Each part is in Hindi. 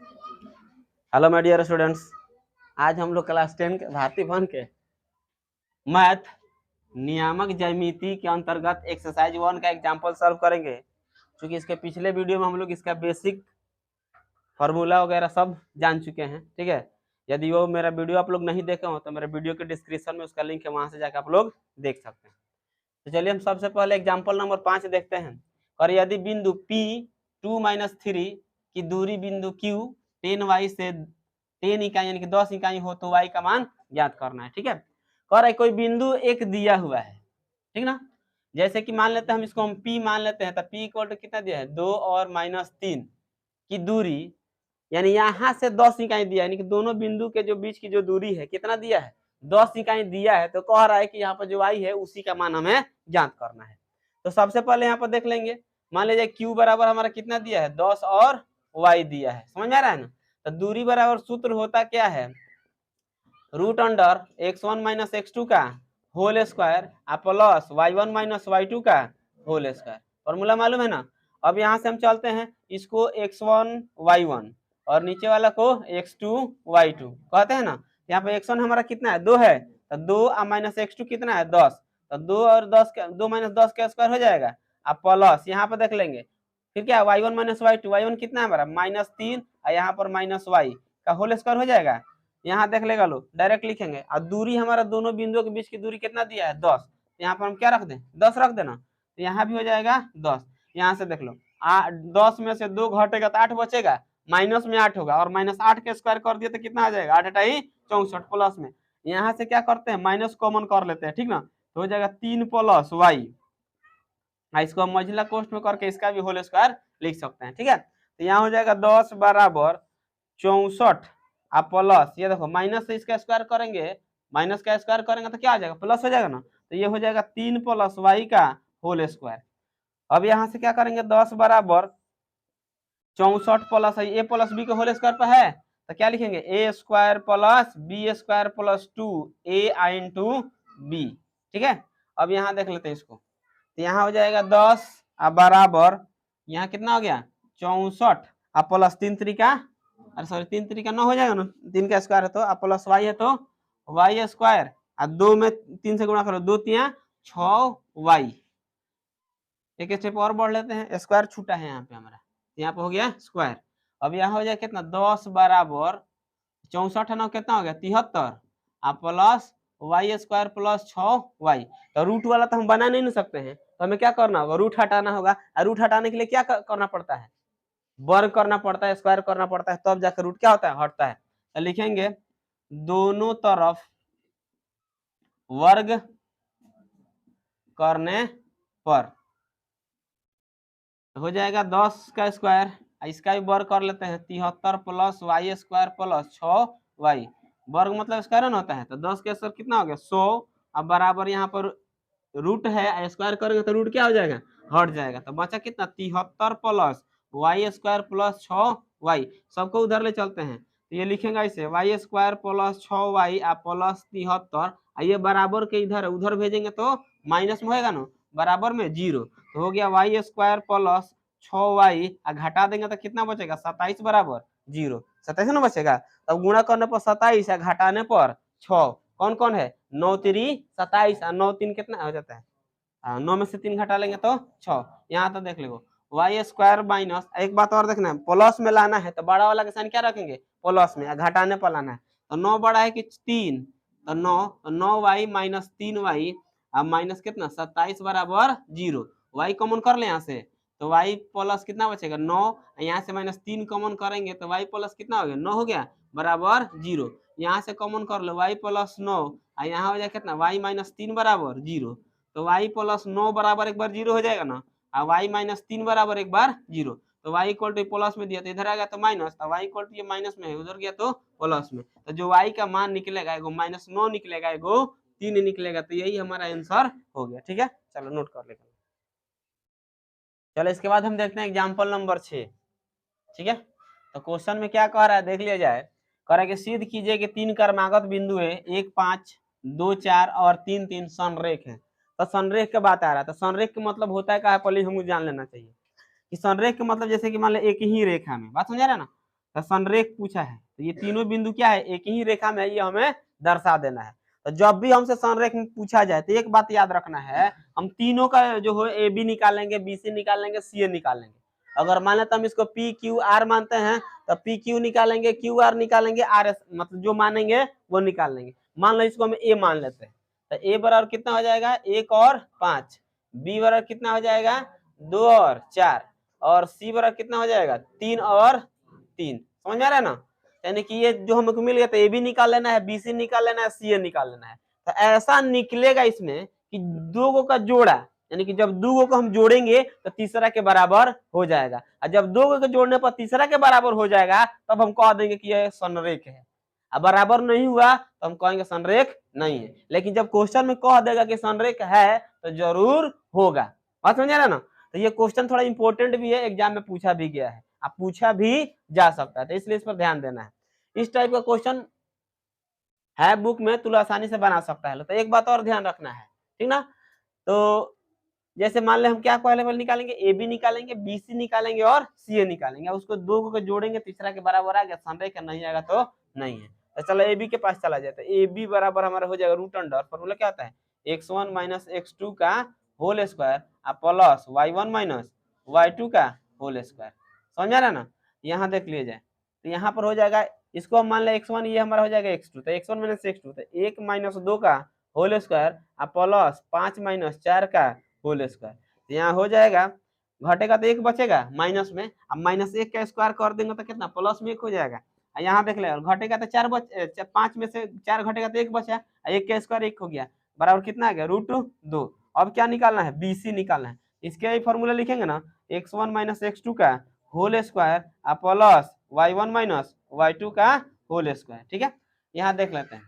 हेलो माय डियर स्टूडेंट्स, आज हम लोग क्लास 10 के भारतीय भवन के मैथ नियामक ज्यामिति के अंतर्गत एक्सरसाइज 1 का एग्जाम्पल सॉल्व करेंगे। क्योंकि इसके पिछले वीडियो में हम लोग इसका बेसिक फार्मूला वगैरह सब जान चुके हैं। ठीक है, यदि वो मेरा वीडियो आप लोग नहीं देखे हो तो मेरे वीडियो के डिस्क्रिप्शन में उसका लिंक है, वहां से जाकर आप लोग देख सकते हैं। तो चलिए हम सबसे पहले एग्जाम्पल नंबर 5 देखते हैं। और यदि बिंदु P 2-3 की दूरी बिंदु Q 10y से 10 इकाई यानी कि 10 इकाई हो तो y का मान ज्ञात करना है। ठीक है, कह रहा कोई बिंदु एक दिया हुआ है, ठीक ना। जैसे कि मान लेते हैं हम इसको हम P मान लेते हैं, तो P इक्वल टू कितना दिया है 2 और -3 की दूरी, यानी यहाँ से 10 इकाई दिया है, यानी कि दोनों बिंदु के जो बीच की जो दूरी है कितना दिया है 10 इकाई दिया है। तो कह रहा है कि यहाँ पर जो y है उसी का मान हमें ज्ञात करना है। तो सबसे पहले यहाँ पर देख लेंगे, मान लीजिए q बराबर हमारा कितना दिया है 10 और y दिया है, समझ में आ रहा है ना। तो दूरी बराबर सूत्र होता क्या है, root under x1 minus x2 का whole square plus y1 minus y2 का होल स्क्वायर। फॉर्मूला मालूम है ना। अब यहाँ से हम चलते हैं इसको x1 y1 और नीचे वाला को x2 y2 कहते हैं ना। यहाँ पे x1 हमारा कितना है 2 है, तो 2 माइनस x2 कितना है 10, तो 2 और 10 का 2 माइनस 10 का स्क्वायर हो जाएगा। अब प्लस यहाँ पे देख लेंगे फिर क्या y1 माइनस y2, y1 कितना है हमारा -3 और यहाँ पर माइनस y का होल स्क्वायर हो जाएगा। यहाँ देख लेगा लो डायरेक्ट लिखेंगे। और दूरी हमारा दोनों बिंदुओं के बीच की दूरी कितना दिया है 10, यहाँ पर हम क्या रख दें 10 रख देना, तो यहाँ भी हो जाएगा 10। यहाँ से देख लो 10 में से 2 घटेगा तो 8 बचेगा, माइनस में 8 होगा और -8 के स्क्वायर कर दिए तो कितना आ जाएगा 8 8 64 प्लस में यहाँ से क्या करते हैं माइनस कॉमन कर लेते हैं, ठीक ना। तो हो जाएगा 3 प्लस y, इसको हम मझिला कोष्ठ में करके इसका भी होल स्क्वायर लिख सकते हैं। ठीक है, तो यहाँ हो जाएगा 10 बराबर 64 प्लस ये देखो माइनस से इसका स्क्वायर करेंगे, माइनस का स्क्वायर करेंगे तो क्या आ जाएगा प्लस हो जाएगा ना। तो ये हो जाएगा 3 प्लस y का होल स्क्वायर। अब यहाँ से क्या करेंगे 10 बराबर 64 प्लस ए प्लस बी के होल स्क्वायर पर है, तो क्या लिखेंगे a square plus b square plus 2a into b. ठीक है, अब यहाँ देख लेते हैं इसको, तो यहाँ हो जाएगा 10 बराबर यहाँ कितना हो गया 64 प्लस 3 3 अरे सॉरी 3 3 9 हो जाएगा ना, 3 का स्क्वायर है तो प्लस y है तो y स्क्वायर 2 में 3 से गुणा करो 2 3 6y। एक स्टेप और बढ़ लेते हैं, स्क्वायर छूटा है यहाँ पे हमारा, यहाँ पे हो गया स्क्वायर। अब यहाँ हो जाए कितना 10 बराबर 64 9 कितना हो गया 73 plus y square plus 6y। तो रूट वाला तो हम बना नहीं सकते हैं, तो हमें क्या करना होगा रूट हटाना होगा। और रूट हटाने के लिए क्या करना पड़ता है वर्ग करना पड़ता है, स्क्वायर करना पड़ता है, तब जाकर रूट क्या होता है हटता है। तो लिखेंगे दोनों तरफ वर्ग करने पर हो जाएगा 10 का स्क्वायर, इसका भी वर्ग कर लेते हैं 73 plus y square plus 6y। वर्ग मतलब स्क्वायर ना होता है, तो 10 का स्क्वायर कितना हो गया 100। अब बराबर यहाँ पर रूट है, स्क्वायर करेंगे तो रूट क्या हो जाएगा हट जाएगा, तो बचा कितना 73 plus y square plus 6y। सबको उधर ले चलते हैं, तो ये लिखेंगे इसे y square plus 6y plus 73, ये बराबर के इधर उधर भेजेंगे तो माइनस में होगा ना, बराबर में 0। तो हो गया y स्क्वायर प्लस 6y घटा देंगे तो कितना बचेगा 27 बराबर 0, 27 ना बचेगा। तब गुणा करने पर 27 घटाने पर 6, कौन कौन है 9 3 27 और 9 3 कितना हो जाता है 9 में से 3 घटा लेंगे तो 6। यहाँ तो देख लो y स्क्वायर माइनस, एक बात और देखना है प्लस में लाना है तो बड़ा वाला का साइन क्या रखेंगे प्लस में, घटाने पर लाना है। तो 9 बड़ा है कि 3, तो 9y माइनस 3y अब माइनस कितना 27 बराबर 0। y कॉमन कर ले यहाँ से, तो y प्लस कितना बचेगा 9, यहाँ से माइनस 3 कॉमन करेंगे तो y प्लस कितना हो गया 9 हो गया बराबर 0। यहाँ से कॉमन कर लो y प्लस 9 यहाँ हो जाएगा कितना y माइनस 3 बराबर 0। तो y प्लस 9 बराबर एक बार 0 हो जाएगा ना, और y माइनस 3 बराबर एक बार 0। तो y इक्वल टू प्लस में दिया तो इधर आ गया तो माइनस, तो y इक्वल टू ये माइनस में है उधर गया तो प्लस में। तो जो y का मान निकलेगा एगो -9 निकलेगा एगो 3 निकलेगा, तो यही हमारा आंसर हो गया। ठीक है, चलो नोट कर लेते हैं। चलो इसके बाद हम देखते हैं एग्जाम्पल नंबर 6। ठीक है, तो क्वेश्चन में क्या कह रहा है देख लिया जाए। कह रहा है कि सिद्ध कीजिए कि 3 क्रमागत बिंदु है 1 5 2 4 और 3 3 संरेख है। तो संरेख का बात आ रहा है, तो संरेख का मतलब होता है क्या पहले हमको जान लेना चाहिए कि संरेख का मतलब जैसे कि मान लो एक ही रेखा में, बात समझा रहा ना, तो संरेख पूछा है, तो ये तीनों बिंदु क्या है, एक ही रेखा में है, ये हमें दर्शा देना है। तो जब भी हमसे संरेख में पूछा जाए तो एक बात याद रखना है, हम तीनों का जो है ए बी निकालेंगे, बी सी निकालेंगे, सी ए निकालेंगे। अगर मान लेते हम इसको पी क्यू आर मानते हैं तो पी क्यू निकालेंगे, क्यू आर निकालेंगे, आर एस मतलब जो मानेंगे वो निकाल लेंगे। मान लो इसको हम ए मान लेते हैं, तो ए बराबर कितना हो जाएगा, 1 और 5, बी बराबर कितना हो जाएगा, 2 और 4, और सी बराबर कितना हो जाएगा, 3 और 3। समझ में आ रहा है ना। यानी कि ये जो हमको मिल गया, तो ए बी निकाल लेना है, बी सी निकाल लेना है, सी ए निकाल लेना है। तो ऐसा निकलेगा इसमें कि दो का जोड़ा, यानी कि जब दो को हम जोड़ेंगे तो तीसरा के बराबर हो जाएगा, और जब दो को जोड़ने पर तीसरा के बराबर हो जाएगा तब हम कह देंगे कि यह संरेख है। अब बराबर नहीं हुआ तो हम कहेंगे संरेख नहीं है। लेकिन जब क्वेश्चन में कह देगा कि संरेख है तो जरूर होगा। बात समझ आ रहा है ना। तो ये क्वेश्चन थोड़ा इंपॉर्टेंट भी है, एग्जाम में पूछा भी गया है, आप पूछा भी जा सकता है, तो इसलिए इस पर ध्यान देना है। इस टाइप का क्वेश्चन है बुक में, तो आसानी से बना सकता है। तो एक बात और ध्यान रखना है, ठीक ना। तो जैसे मान ले हम क्या पहले वाले निकालेंगे, ए बी निकालेंगे, बी सी निकालेंगे और सी ए निकालेंगे, उसको दो को जोड़ेंगे, तीसरा के बराबर आ गया, संरेख नहीं आएगा तो नहीं है। तो चलो ए बी के पास चला जाता है। ए बी बराबर हमारा हो जाएगा रूट अंडर, फॉर्मूला क्या होता है, x1 माइनस x2 का whole square plus y1 minus y2 का होल स्क्वायर। समझ आ रहा है ना। यहाँ देख लिया जाए तो यहाँ पर हो जाएगा, इसको हम मान ले x1, ये हमारा हो जाएगा x2, तो x1 माइनस x2, तो 1 माइनस 2 का होल स्क्वायर प्लस 5 माइनस 4 का होल स्क्वायर। तो यहाँ हो जाएगा, घटेगा तो 1 बचेगा माइनस में, अब माइनस 1 का स्क्वायर कर देंगे तो कितना, प्लस में 1 हो जाएगा। यहाँ देख ले, घटेगा तो 4 5 में से 4 घटेगा तो 1 बचा, 1 का स्क्वायर 1 हो गया, बराबर कितना आ गया, √2। अब क्या निकालना है, BC निकालना है। इसके फॉर्मूला लिखेंगे ना, x1 माइनस x2 का whole square plus y1 minus y2 का होल स्क्वायर। ठीक है, यहाँ देख लेते हैं,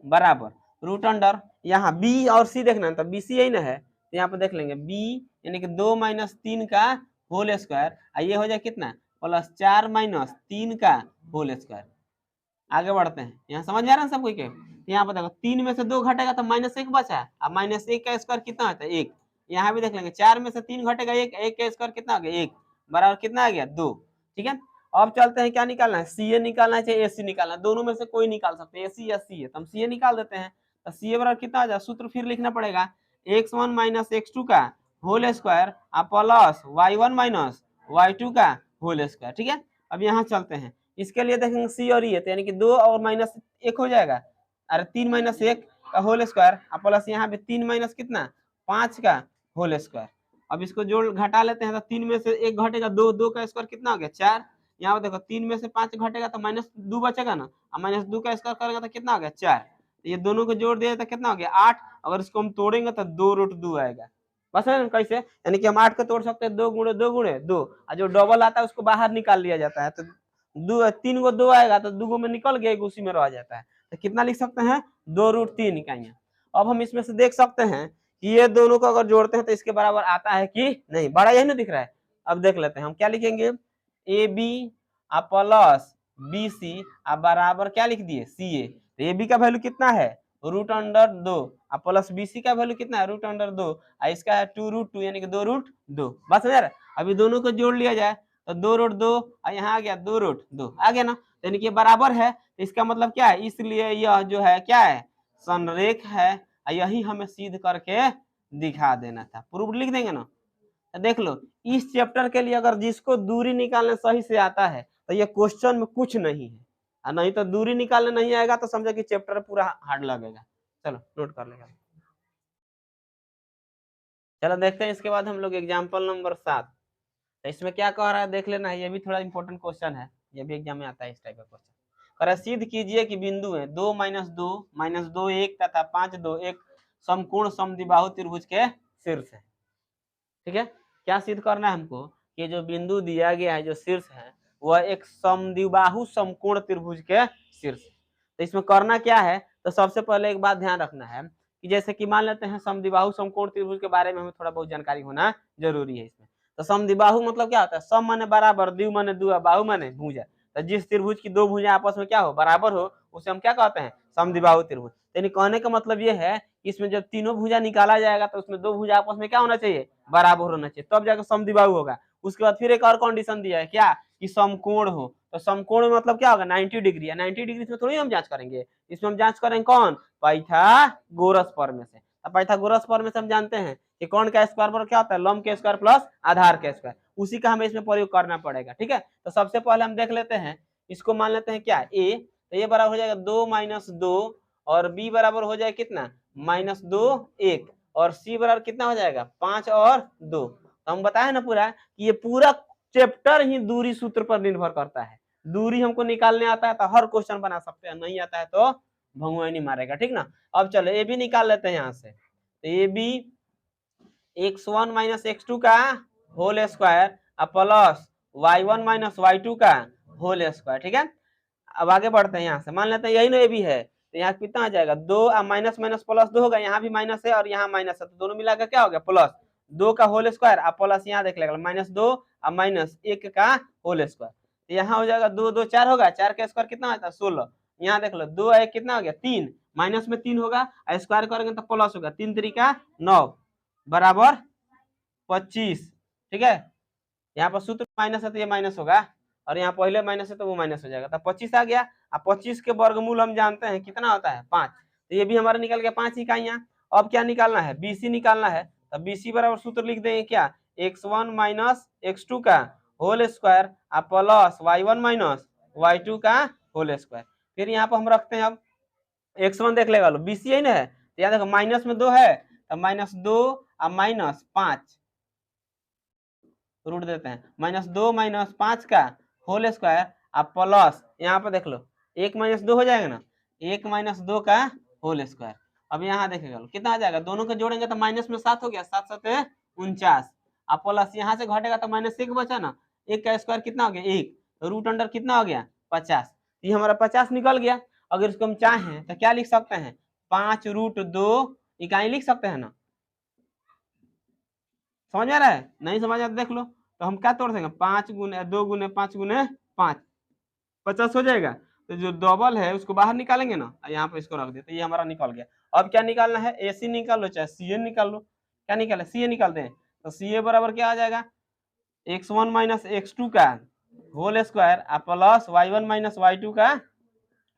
बराबर रूट अंडर, यहाँ B और C देखना है तो BC यही ना है, तो यहाँ पे देख लेंगे B यानी कि 2 माइनस 3 का होल स्क्वायर, ये हो जाए कितना, प्लस 4 माइनस 3 का होल स्क्वायर। आगे बढ़ते हैं, यहाँ समझ में आ रहा है सब कोई के। यहाँ पर देखो 3 में से 2 घटेगा तो माइनस 1 बचा, अब माइनस 1 का स्क्वायर कितना होता है, 1। यहाँ भी देख लेंगे 4 में से 3 घटेगा 1, 1 का स्क्वायर कितना हो गया, 1, बराबर कितना आ गया, 2। ठीक है, अब चलते हैं, क्या निकालना है, सी ए निकालना है चाहे AC निकालना है, दोनों में से कोई निकाल सकते हैं, AC या सी ए, तो हम सी ए निकाल देते हैं। तो सी ए बराबर कितना आ जाए, सूत्र फिर लिखना पड़ेगा, x1 माइनस x2 का whole square plus y1 minus y2 का होल स्क्वायर। ठीक है, अब यहाँ चलते हैं, इसके लिए देखेंगे सी और ये, तो यानी कि 2 और माइनस 1 हो जाएगा, अरे 3 माइनस 1 का होल स्क्वायर प्लस यहाँ पे 3 माइनस कितना, 5 का होल स्क्वायर। अब इसको जोड़ घटा लेते हैं, तो 3 में से 1 घटेगा, 2, 2 का स्क्वायर कितना हो गया, 4। यहाँ पे देखो 3 में से 5 घटेगा तो माइनस 2 बचेगा ना, और माइनस 2 का स्क्वायर करेगा तो कितना हो गया, 4। तो ये दोनों को जोड़ दिया तो कितना हो गया, 8। अगर इसको हम तोड़ेंगे तो 2√2 आएगा। बस है कैसे, यानी कि हम 8 को तोड़ सकते हैं, 2 गुणे 2 गुणे 2, और जो डबल आता है उसको बाहर निकाल लिया जाता है, तो 3 को 2 आएगा तो 2 में निकल गया, एक उसी में रह जाता है। तो कितना लिख सकते हैं, 2√3 इकाइयां। अब हम इसमें से देख सकते हैं कि ये दोनों को अगर जोड़ते हैं तो इसके बराबर आता है कि नहीं, बड़ा यही ना दिख रहा है। अब देख लेते हैं, हम क्या लिखेंगे, A B plus B C बराबर क्या लिख दिए, सी ए। तो ए बी का वैल्यू कितना है, √2, प्लस बी सी का वैल्यू कितना है, √2, इसका है 2√2 यानी कि 2√2। बस यार, अभी दोनों को जोड़ लिया जाए तो 2√2, यहाँ आ गया 2√2 आ गया ना, यानी कि बराबर है। इसका मतलब क्या है, इसलिए यह जो है क्या है, संरेख है, यही हमें सिद्ध करके दिखा देना था। प्रूफ लिख देंगे ना। तो देख लो, इस चैप्टर के लिए अगर जिसको दूरी निकालने सही से आता है तो ये क्वेश्चन में कुछ नहीं है, और नहीं तो दूरी निकालने नहीं आएगा तो समझो कि चैप्टर पूरा हार्ड लगेगा। चलो नोट कर लेगा। चलो देखते हैं, इसके बाद हम लोग एग्जाम्पल नंबर 7, तो इसमें क्या कह रहा है देख लेना है, ये भी थोड़ा इंपॉर्टेंट क्वेश्चन है, ये भी एग्जाम में आता है इस टाइप का क्वेश्चन। कह रहा है सिद्ध कीजिए कि बिंदु है 2 माइनस 2 माइनस 2 1 तथा 5 2 एक समकोण समद्विबाहु त्रिभुज के शीर्ष है। ठीक है, क्या सिद्ध करना है हमको, कि जो बिंदु दिया गया है, जो शीर्ष है, वह एक समद्विबाहु समकोण त्रिभुज के शीर्ष। तो इसमें करना क्या है, तो सबसे पहले एक बात ध्यान रखना है कि जैसे कि मान लेते हैं समद्विबाहु समकोण त्रिभुज के बारे में हमें थोड़ा बहुत जानकारी होना जरूरी है इसमें। तो समद्विबाहु मतलब क्या होता है, सम माने बराबर, द्वि माने दो, बाहु माने भुजा। तो जिस त्रिभुज की दो भुजा आपस में क्या हो, बराबर हो, उसे हम क्या कहते हैं, समद्विबाहु त्रिभुज। यानी कहने का मतलब ये है कि इसमें जब तीनों भुजा निकाला जाएगा तो उसमें दो भुजा आपस में क्या होना चाहिए, बराबर होना चाहिए, तब जाकर समद्विबाहु होगा। उसके बाद फिर एक और कंडीशन दिया है क्या, कि समकोण हो। तो समकोण में मतलब क्या होगा 90 डिग्री है। 90 डिग्री में थोड़ी हम जांच करेंगे, इसमें हम जांच करेंगे कौन, पाइथागोरस प्रमेय से। अब पाइथागोरस प्रमेय से हम जानते हैं कि कौन का स्क्वायर बराबर क्या होता है, लंब के स्क्वायर प्लस आधार के स्क्वायर, उसी का हमें इसमें प्रयोग करना पड़ेगा। ठीक है, तो सबसे पहले हम देख लेते हैं, इसको मान लेते हैं क्या ए, तो ये बराबर हो जाएगा 2 - 2 और बी बराबर हो जाएगा कितना -2 1 और सी बराबर कितना हो जाएगा 5 और 2। तो हम बताए ना पूरा कि ये पूरा चैप्टर ही दूरी सूत्र पर निर्भर करता है। दूरी हमको निकालने आता है तो हर क्वेश्चन बना सकते हैं, नहीं आता है तो भंगुआ नहीं मारेगा। ठीक ना, अब चलो ए भी निकाल लेते हैं यहाँ से, तो ए बी x1 - x2 का whole square plus y1 - y2 का होल स्क्वायर। ठीक है, अब आगे बढ़ते हैं, यहाँ से मान लेते हैं यही ना ए बी है, तो यहाँ कितना आ जाएगा 2 माइनस माइनस प्लस 2 होगा, यहाँ भी माइनस है और यहाँ माइनस है, तो दोनों मिलाकर क्या हो गया प्लस 2 का होल स्क्वायर और प्लस यहाँ देख लेगा -2 और -1 का होल स्क्वायर। तो यहाँ हो जाएगा 2 2 4 होगा, 4 का स्क्वायर कितना होता है 16। यहाँ देख लो 2 1 कितना हो गया 3, माइनस में 3 होगा, स्क्वायर करेंगे तो प्लस होगा, 3 3 का 9 बराबर 25। ठीक है, यहाँ पर सूत्र माइनस है तो ये माइनस होगा और यहाँ पहले माइनस है तो वो माइनस हो जाएगा, तो 25 आ गया। अब 25 के वर्गमूल हम जानते हैं कितना होता है 5, तो ये भी हमारा निकल गया 5 इकाइयां। अब क्या निकालना है, बीसी निकालना है, तो बीसी बराबर सूत्र लिख देंगे क्या, x1 - x2 का whole square plus y1 - y2 का होल स्क्वायर। फिर यहाँ पर हम रखते हैं, अब x1 देख लेगा लो, बीसी यही ना है, तो यहाँ देखो माइनस में 2 है, तो -2 और -5 रूट देते हैं, -2 - 5 का होल स्क्वायर प्लस यहाँ पर देख लो 1 - 2 हो जाएगा ना, 1 - 2 का होल स्क्वायर। अब यहाँ देखेगा कितना आ जाएगा, दोनों को जोड़ेंगे तो माइनस में 7 हो गया, 7 7 49 प्लस यहाँ से घटेगा तो -1 बचा ना, 1 का स्क्वायर कितना हो गया 1, रूट अंडर कितना हो गया 50, ये हमारा 50 निकल गया। अगर इसको हम चाहें तो क्या लिख सकते हैं 5√2 इकाई लिख सकते हैं ना, समझ में आ रहा है, नहीं समझ आता देख लो, तो हम क्या तोड़ देंगे 5 × 2 × 5 × 5 50 हो जाएगा, तो जो डबल है उसको बाहर निकालेंगे ना, यहाँ पे इसको रख देते, तो ये हमारा निकल गया। अब क्या निकालना है, AC निकाल लो चाहे CA निकाल लो, क्या निकाले CA निकालते हैं, तो CA बराबर क्या आ जाएगा x1 - x2 का whole square plus y1 - y2 का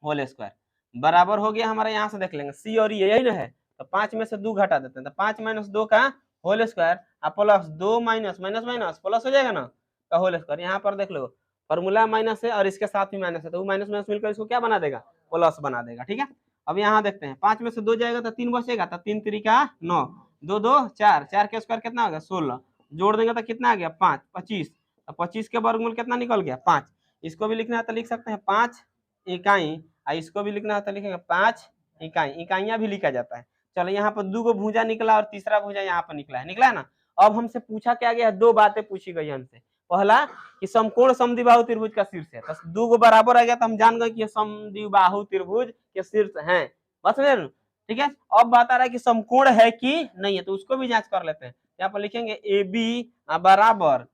होल स्क्वायर बराबर हो गया हमारा, यहाँ से देख लेंगे C और ये यही ना है, तो 5 में से 2 घटा देते हैं, तो 5 - 2 का whole square plus 2 minus minus minus plus हो जाएगा ना का होल स्क्वायर। यहाँ पर देख लो फॉर्मूला माइनस है और इसके साथ भी माइनस है, तो वो माइनस माइनस मिलकर इसको क्या बना देगा प्लस बना देगा। ठीक है, अब यहाँ देखते हैं 5 में से 2 जाएगा तो 3 बचेगा, तो 3 3 का 9, 2 2 4, 4 के स्क्वायर कितना हो गया 16, जोड़ देंगे तो कितना आ गया 5 25, तो 25 के वर्गमूल कितना निकल गया 5। इसको भी लिखना है तो लिख सकते हैं 5 इकाई, इसको भी लिखना है तो लिखेंगे 5 इकाई, इकाइयां भी लिखा जाता है। चलो यहाँ पर 2 गो भुजा निकला और तीसरा भुजा यहाँ पर निकला है ना। अब हमसे पूछा क्या गया, 2 बातें पूछी गई हमसे, पहला कि समकोण समद्विबाहु त्रिभुज का शीर्ष है, तो 2 गो बराबर आ गया तो हम जान गए कि ये समद्विबाहु त्रिभुज के शीर्ष हैं, बस समझे ना। ठीक है, अब बात आ रहा है कि समकोण है कि नहीं है, तो उसको भी जांच कर लेते हैं। यहाँ पर लिखेंगे AB बराबर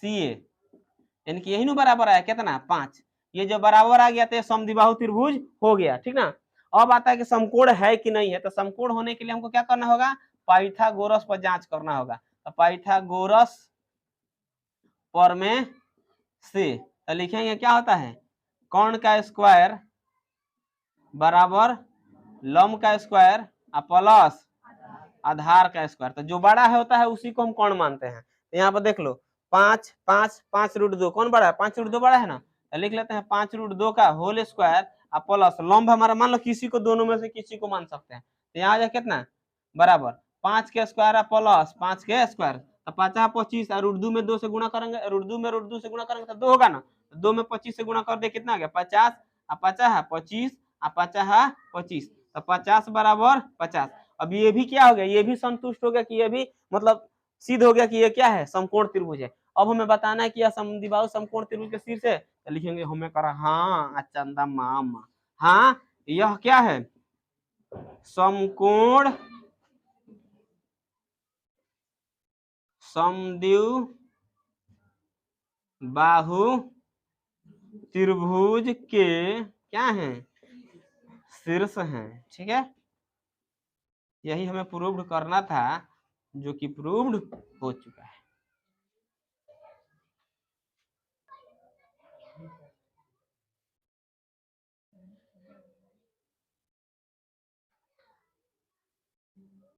CA, यानी कि यही ना बराबर आया कितना 5, ये जो बराबर आ गया तो समद्विबाहु त्रिभुज हो गया। ठीक ना, अब आता है कि समकोण है कि नहीं है, तो समकोण होने के लिए हमको क्या करना होगा, पाइथागोरस पर जांच करना होगा, तो पाइथागोरस प्रमेय से तो लिखेंगे क्या होता है, कर्ण का स्क्वायर बराबर लंब का स्क्वायर प्लस आधार का स्क्वायर, तो जो बड़ा है होता है उसी को हम कर्ण मानते हैं। तो यहाँ पर देख लो 5 5 5√2 कौन बड़ा है, 5√2 बड़ा है ना, तो लिख लेते हैं 5√2 का होल स्क्वायर प्लस लंब हमारा मान लो किसी को दोनों में से किसी को मान सकते हैं, तो यहाँ आ जाए कितना बराबर 5 के स्क्वायर प्लस 5 के स्क्वायर, तो 5 25 और √2 में 2 से गुणा करेंगे, √2 में √2 से गुणा करेंगे तो 2 होगा ना, तो 2 में 25 से गुणा कर दे कितना आ गया 50 50 25 50 25, तो 50 बराबर 50। अब ये भी क्या हो गया, ये भी संतुष्ट हो गया कि ये भी मतलब सिद्ध हो गया कि ये क्या है समकोण त्रिभुज है। अब हमें बताना है कि यह समद्विबाहु समकोण त्रिभुज के शीर्ष है, तो लिखेंगे हमें करा हाँ चंदा मामा, हाँ यह क्या है समकोण समद्विबाहु त्रिभुज के क्या हैं शीर्ष हैं। ठीक है, यही हमें प्रूव्ड करना था, जो कि प्रूव्ड हो चुका है।